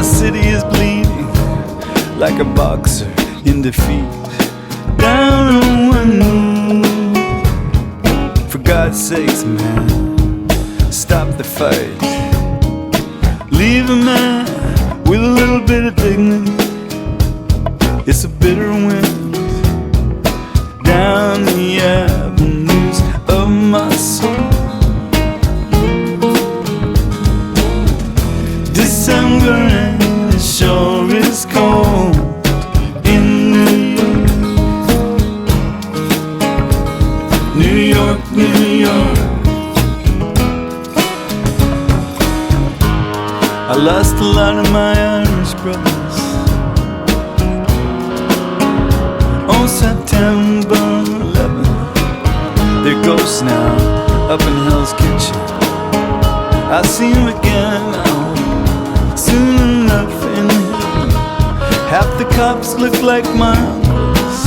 city is bleeding like a boxer in defeat. Down on one knee. For God's sakes, man, stop the fight. Leave a man with a little bit of dignity. It's a bitter wind down the avenues of my soul. December and it sure is cold in New York. New York, New York. I lost a lot of my Irish brothers on September 11th. They're ghosts now up in Hell's Kitchen. I'll see them again, I hope, soon enough in heaven. Half the cops look like my uncles.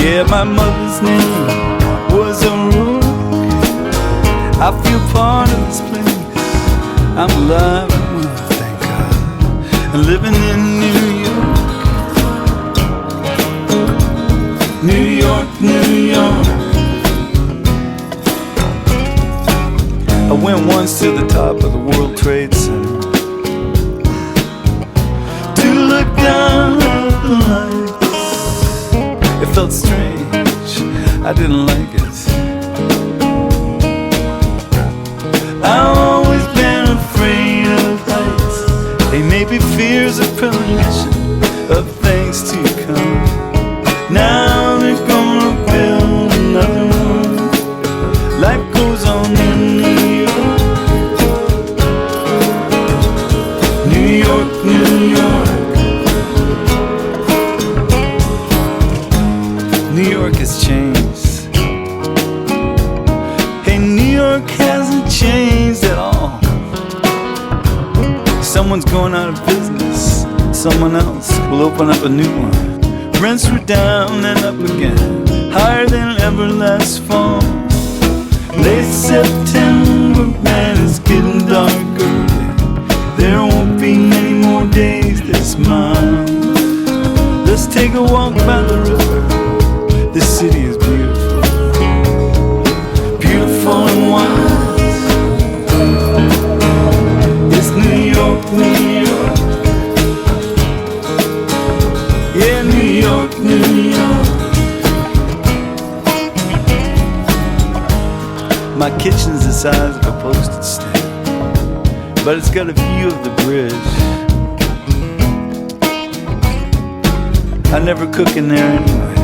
Yeah, my mother's name was O'Rourke. I feel part of this place. I'm alive, thank God, and living in New York. New York, New York. I went once to the top of the World Trade Center to look down at the lights. It felt strange, I didn't like it. I've always been afraid of heights. They may be fears of premonition of things to come. Now they're gonna build another one. Life goes on in New York. New York, New York. New York has changed. Hey, New York hasn't changed at all. Someone's going out of business, someone else will open up a new one. Rents were down and up again, higher than ever last fall. Late September, man, it's getting dark early. There won't be many more days this month. Let's take a walk by the river. This city is beautiful, beautiful and wide. It's New York, New York. Yeah, New York, New York. My kitchen's the size of a postage stamp, but it's got a view of the bridge. I never cook in there anyway.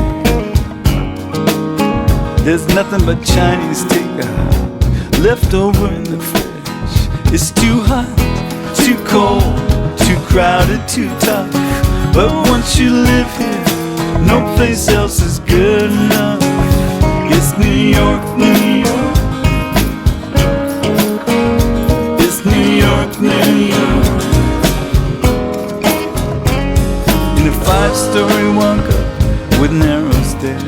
There's nothing but Chinese takeout left over in the fridge. It's too hot, too cold, too crowded, too tough. But once you live here, no place else is good enough. It's New York, New York. It's New York, New York. In a 5-story walk-up with narrow stairs.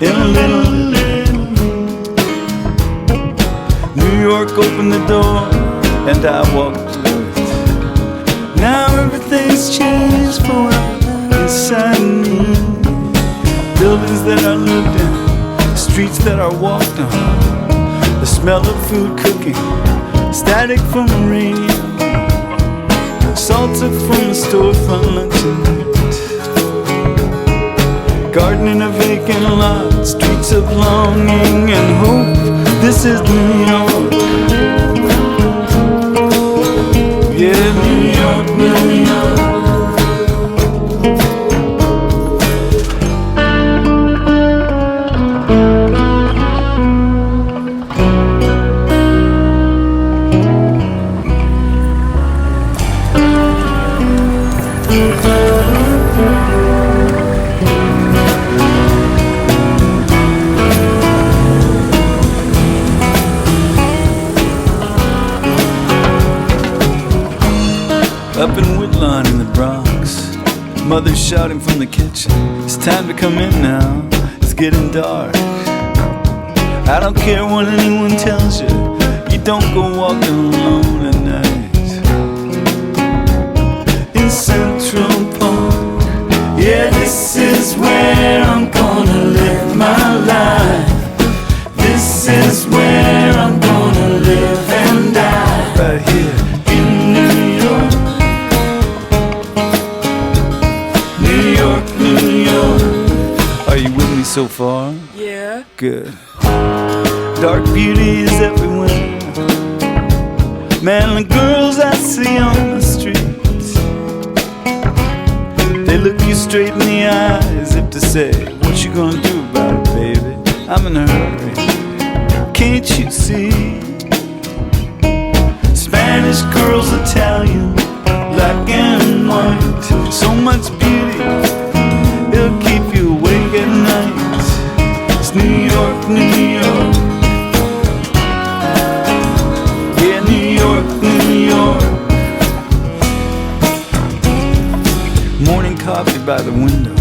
In a little New York opened the door and I walked through it. Now everything's changed forever inside me. Buildings that I lived in, streets that I walked on, the smell of food cooking, static from the radio, salsa from the storefront luncheon meat. Garden in a vacant lot, streets of longing and hope. This is New York. Yeah, New York, New York. Up in Woodlawn in the Bronx, mother's shouting from the kitchen, it's time to come in now, it's getting dark. I don't care what anyone tells you, you don't go walking alone at night in Central Park. Yeah, this is where I'm gonna live my life. This is where I'm gonna live and die. Right here in New York. New York, New York. Are you with me so far? Yeah. Good. Dark beauty is everywhere. Man, the girls I see on the streets, they look you straight in the eyes as if to say, what you gonna do about it, baby? I'm in a hurry. Can't you see? Spanish girls, Italian, black and white. So much beauty, it'll keep you awake at night. It's New York, New York. Yeah, New York, New York. Morning coffee by the window,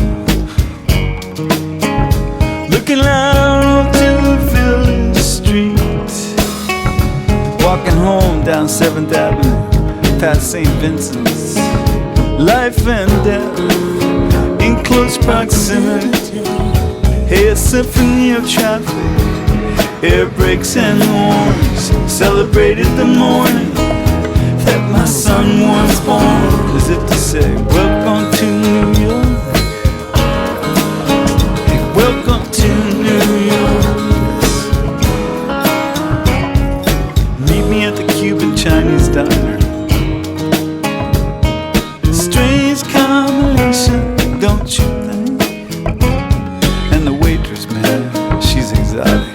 looking out to the village street. Walking home down 7th Avenue, past St. Vincent's. Life and death in close proximity. Hey, a symphony of traffic, air brakes and horns celebrated the morning that my son was born, as if to say, welcome to New York. Hey, welcome to New York. Meet me at the Cuban Chinese diner. Strange combination, don't you think? And the waitress, man, she's exotic.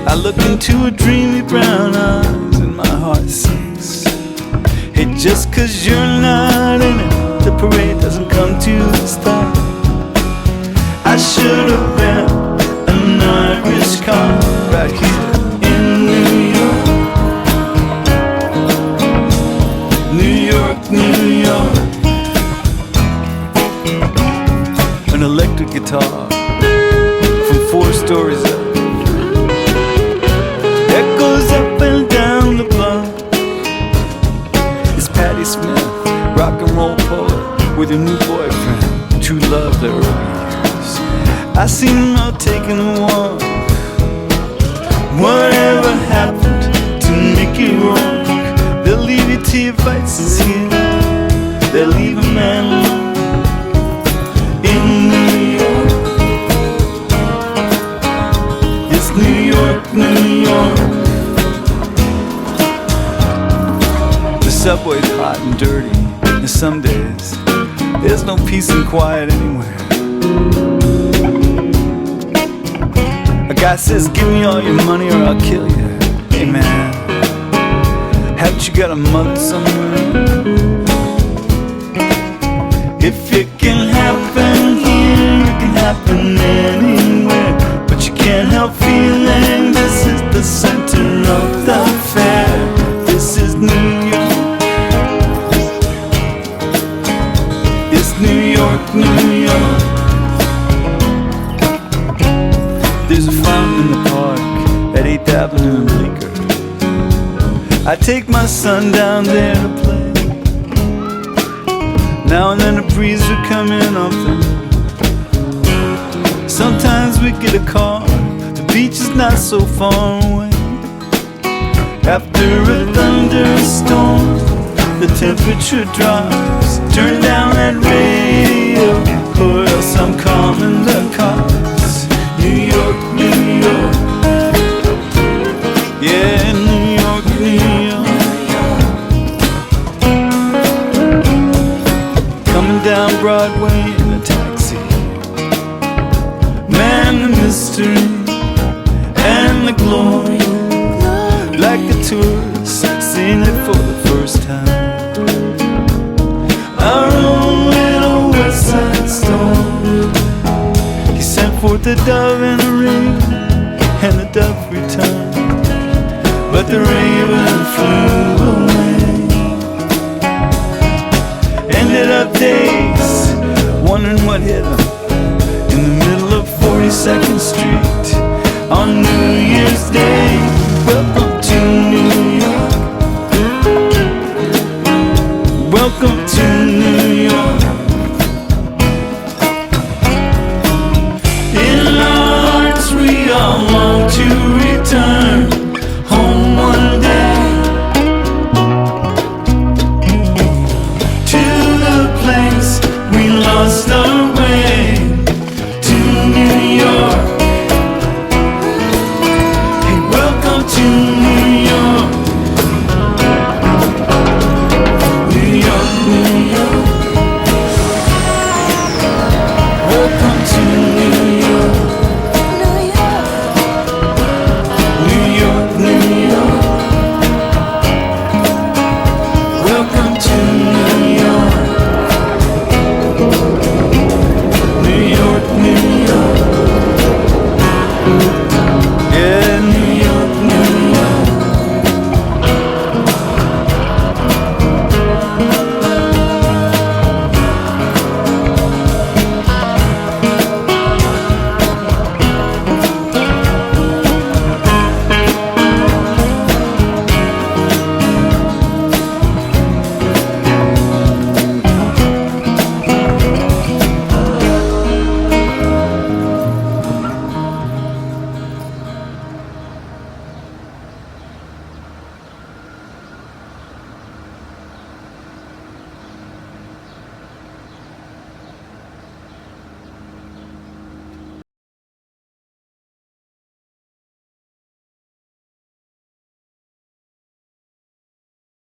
I look into her dreamy brown eyes and my heart sinks. Hey, just 'cause you're not in it, the parade doesn't come to a stop. I should have been an Irish car right here in New York. New York, New York. An electric guitar from 4 stories up echoes up and down the block. It's Patti Smith, rock and roll poet, with her new boyfriend, true love their early years. I seen them out taking a walk. Whatever happened to Mickey Rourke? They'll leave you to your vices here. They'll leave a man alone in New York. It's New York, New York. The subway's hot and dirty, and some days there's no peace and quiet anywhere. A guy says, give me all your money or I'll kill you. Hey man, haven't you got a mother somewhere? If it can happen here, it can happen anywhere. But you can't help feeling this is the center of the fair. This is New York. It's New York, New York. There's a fountain in the park at 8th Avenue and Bleecker. I take my son down there to play. Now and then a breeze would come in off the road. Sometimes we get a car, the beach is not so far away. After a thunderstorm, the temperature drops. Turn down that radio, or else I'm calling the cops. New York, New York. Yeah, New York, New York. Coming down Broadway in a taxi. Man, the mystery and the glory. Like a tourist, seeing it for the first time. Our own little West Side Story. He sent forth the dove and the raven, and the dove returned, but the raven flew away. Ended up days wondering what hit him in the middle of 42nd Street on New Year's Day.